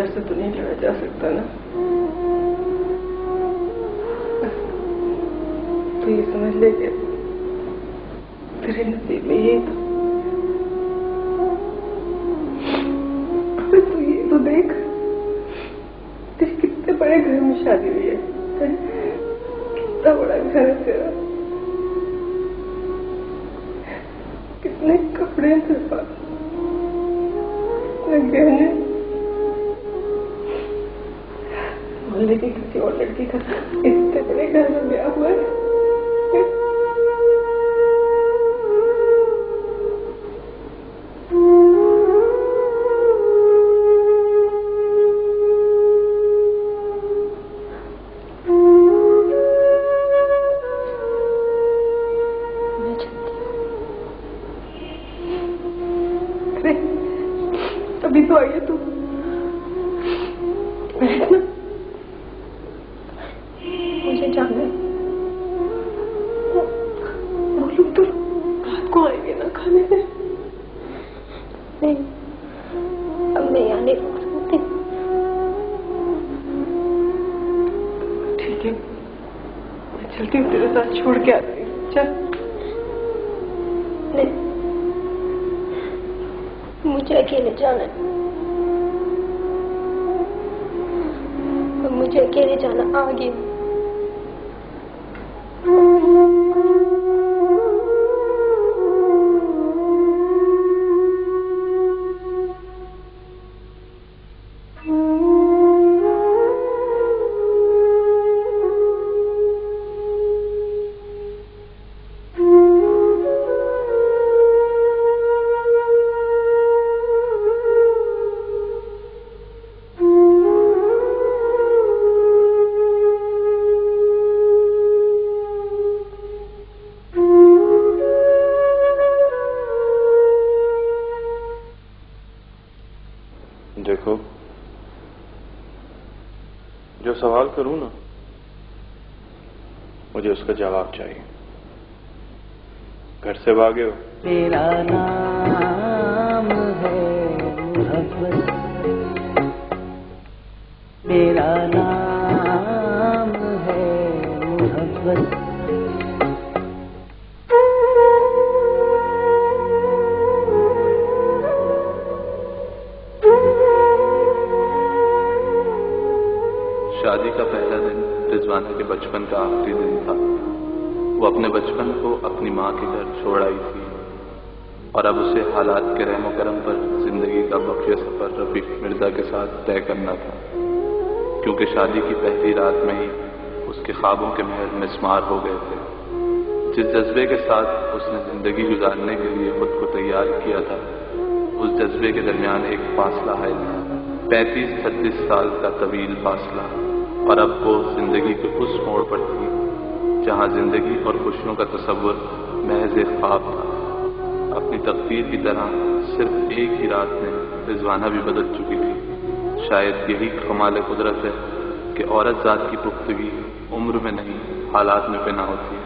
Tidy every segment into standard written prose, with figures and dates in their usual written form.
से तो नहीं लड़ा जा सकता ना। तो ये समझ ले कि तेरे नसीब में ये तो ये तो देख, तेरे कितने बड़े घर में शादी हुई है, कितना बड़ा घर है तेरा, कितने कपड़े हैं तेरे पास, कितने गहने। मोहल्ले की किसी और लड़की का इतने बड़े घर में ब्याह हुआ है। अभी तो आई है तू, मुझे जाना है। वो लोग तो रात को आएंगे ना खाने में। नहीं, अब नहीं आने रोक सकते। ठीक है, मैं चलती हूँ, तेरे साथ छोड़ के आती हूँ। चल। नहीं, मुझे अकेले जाना है। मुझे अकेले जाना आगे। देखो, जो सवाल करूं ना, मुझे उसका जवाब चाहिए। घर से भागे हो? तेरा नाम है मोहब्बत, मेरा नाम है मोहब्बत। शादी का पहला दिन रिजवाना के बचपन का आखिरी दिन था। वो अपने बचपन को अपनी माँ के घर छोड़ आई थी और अब उसे हालात के रहमो करम पर जिंदगी का बकिया सफर रफीक मिर्जा के साथ तय करना था, क्योंकि शादी की पहली रात में ही उसके ख्वाबों के महल मिस्मार हो गए थे। जिस जज्बे के साथ उसने जिंदगी गुजारने के लिए खुद को तैयार किया था, उस जज्बे के दरमियान एक फासला है, 35-36 साल का तवील फासला। और अब वो जिंदगी के उस मोड़ पर थी जहां जिंदगी और खुशियों का तस्वुर महज एक ख्वाब था। अपनी तकदीर की तरह सिर्फ एक ही रात में रिजवाना भी बदल चुकी थी। शायद यही कमाल कुदरत है कि औरत जात की पुख्तगी उम्र में नहीं, हालात में पना होती है।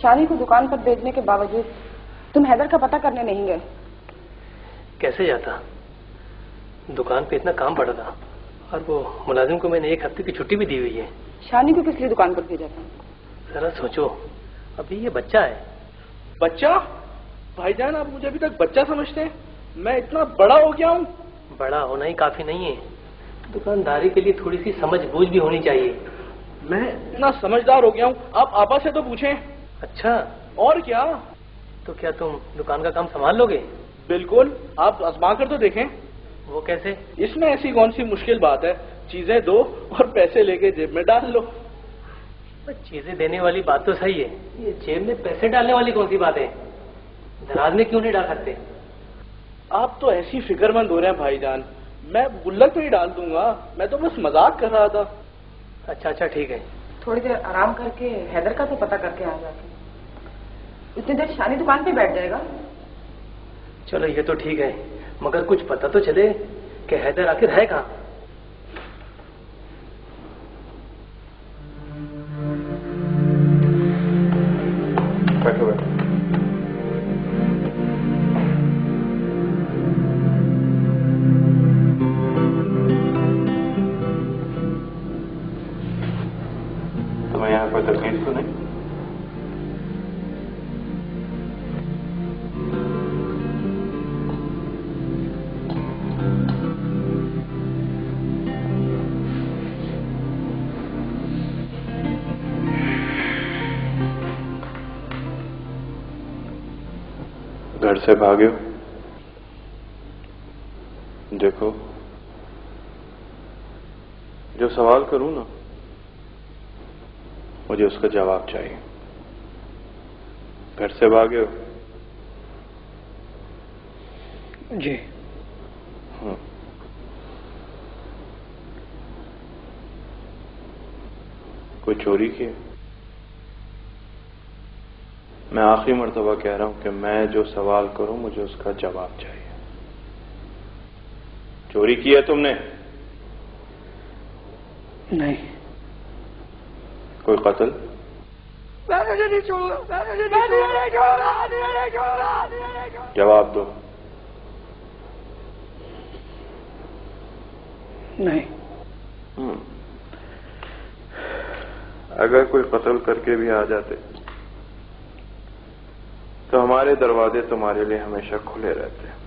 शानी को दुकान पर भेजने के बावजूद तुम हैदर का पता करने नहीं गए? कैसे जाता, दुकान पे इतना काम पड़ा था और वो मुलाजिम को मैंने 1 हफ्ते की छुट्टी भी दी हुई है। शानी को किस लिए दुकान पर भेजा था? जरा सोचो, अभी ये बच्चा है। बच्चा? भाईजान, आप मुझे अभी तक बच्चा समझते हैं? मैं इतना बड़ा हो गया हूँ। बड़ा होना ही काफी नहीं है, दुकानदारी के लिए थोड़ी सी समझ बूझ भी होनी चाहिए। मैं इतना समझदार हो गया हूँ, आप आपा से तो पूछें। अच्छा, और क्या? तो क्या तुम दुकान का काम संभाल लोगे? बिल्कुल, आप आजमा कर तो देखें। वो कैसे? इसमें ऐसी कौन सी मुश्किल बात है, चीजें दो और पैसे लेके जेब में डाल लो। चीजें देने वाली बात तो सही है, ये जेब में पैसे डालने वाली कौन सी बात है? दराज में क्यों नहीं डाल सकते? आप तो ऐसी फिक्रमंद हो रहे हैं भाईजान, मैं गुल्लक में ही डाल दूंगा, मैं तो बस मजाक कर रहा था। अच्छा ठीक है। थोड़ी देर आराम करके हैदर का तो पता करके आ जाके। इतनी देर शानी दुकान पे बैठ जाएगा। चलो ये तो ठीक है, मगर कुछ पता तो चले कि हैदर आखिर है कहाँ। बैठो बैठो। तुम्हें यहाँ कोई तकलीफ तो नहीं? घर से भागे हो? देखो, जो सवाल करूं ना, मुझे उसका जवाब चाहिए। घर से भागे हो? जी। कोई चोरी की? मैं आखिरी मर्तबा कह रहा हूं कि मैं जो सवाल करूं मुझे उसका जवाब चाहिए। चोरी की है तुमने? नहीं। कोई कत्ल? जवाब दो। नहीं। अगर कोई कत्ल करके भी आ जाते तो हमारे दरवाजे तुम्हारे लिए हमेशा खुले रहते हैं।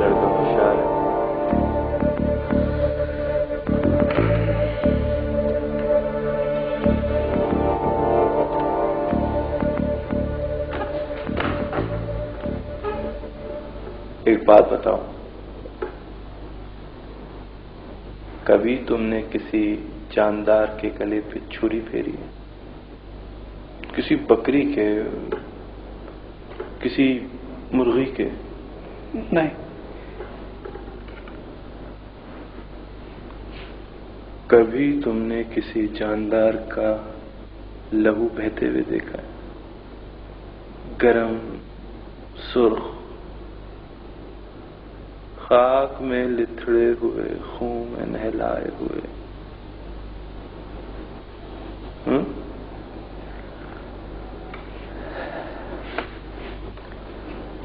लड़का होशियार है। एक बात बताओ, कभी तुमने किसी जानदार के गले पे छुरी फेरी है? किसी बकरी के, किसी मुर्गी के? नहीं। कभी तुमने किसी जानदार का लहू बहते हुए देखा है? गरम, सुर्ख, खाक में लिथड़े हुए, खून में नहलाए हुए।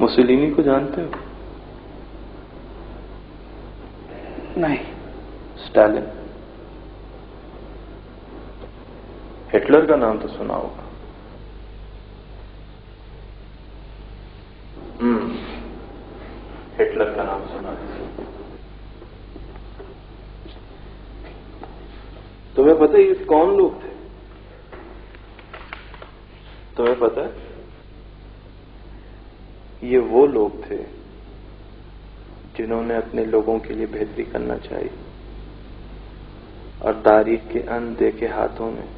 मुसोलिनी को जानते हो? नहीं। स्टालिन? हिटलर का नाम तो सुना होगा। हिटलर का नाम सुना है। तुम्हें पता है ये कौन लोग थे? तुम्हें पता है ये वो लोग थे जिन्होंने अपने लोगों के लिए बेहतरी करना चाहिए और तारीख के अंधे के हाथों में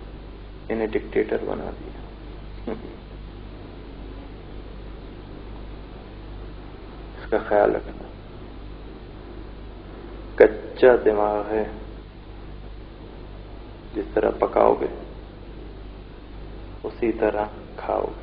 इन्हें डिक्टेटर बना दिया। इसका ख्याल रखना। कच्चा दिमाग है, जिस तरह पकाओगे उसी तरह खाओगे।